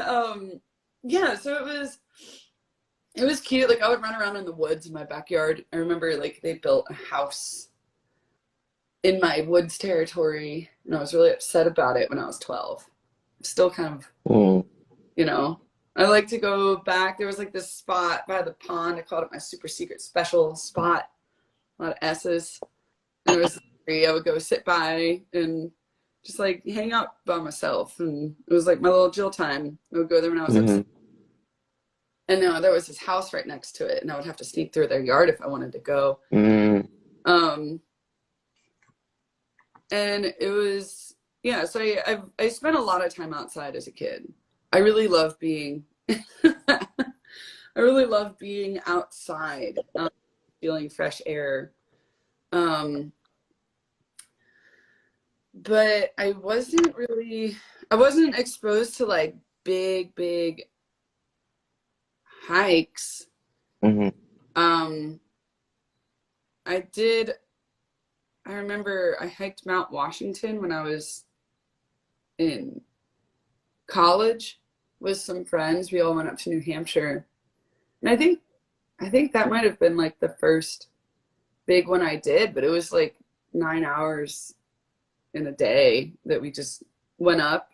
um, yeah, so it was cute. Like I would run around in the woods in my backyard. I remember like they built a house in my woods territory, and I was really upset about it when I was 12. Still kind of, Mm, you know, I like to go back. There was like this spot by the pond. I called it my super secret special spot. A lot of S's. And it was free. I would go sit by and just like hang out by myself. And it was like my little Jill time. I would go there when I was upset. mhm, And there was this house right next to it, and I would have to sneak through their yard if I wanted to go. mm, Um, and it was, yeah, so I spent a lot of time outside as a kid. I really love being I really love being outside, feeling fresh air. Um, but I wasn't exposed to like big hikes. mhm, Um, I did, I remember I hiked Mount Washington when I was in college with some friends. We all went up to New Hampshire. And I think that might have been like the first big one I did, but it was like 9 hours in a day that we just went up.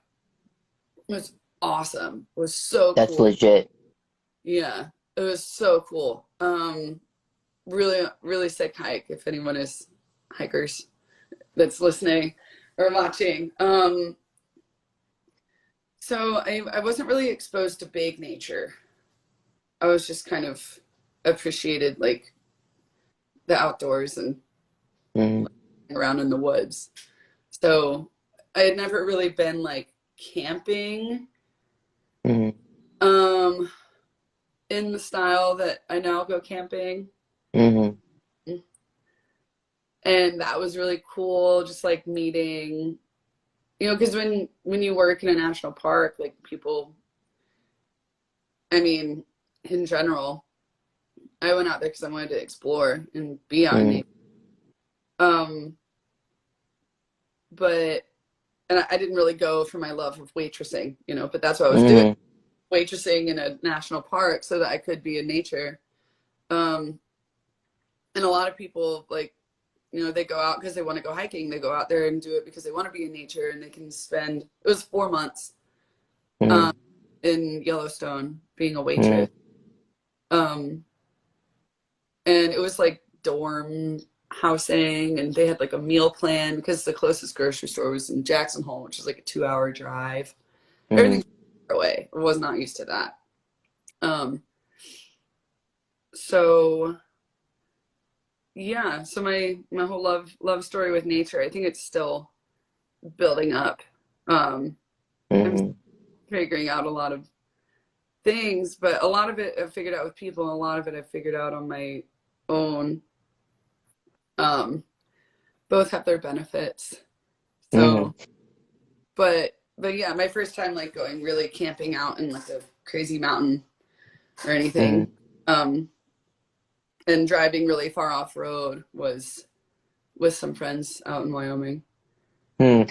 It was awesome. It was so that's cool. legit. Yeah, it was so cool. Really sick hike if anyone is hikers that's listening or watching. So I wasn't really exposed to big nature. I was just kind of appreciated like the outdoors and Mhm, around in the woods. So I had never really been like camping mhm, um in the style that I now go camping. mhm, And that was really cool, just like meeting, because when you work in a national park, like people, I mean, in general, I went out there because I wanted to explore and be out in mhm, nature. Um, but and I didn't really go for my love of waitressing, but that's what I was doing, mhm, waitressing in a national park so that I could be in nature. Um, and a lot of people like, they go out because they want to go hiking. They go out there and do it because they want to be in nature, and they can spend. It was 4 months um, mhm, in Yellowstone being a mhm, waitress, um, and it was like dorm housing, and they had like a meal plan because the closest grocery store was in Jackson Hole, which is like a 2-hour drive. mhm. Everything's far away. I was not used to that. Um, so yeah, so my whole love story with nature, I think it's still building up. I'm Mhm. figuring out a lot of things, but a lot of it I've figured out with people, and a lot of it I've figured out on my own. Um, Both have their benefits. Mhm. So, but yeah, my first time like going really camping out in like a crazy mountain or anything, Mhm. um, and driving really far off road was with some friends out in Wyoming. Mhm.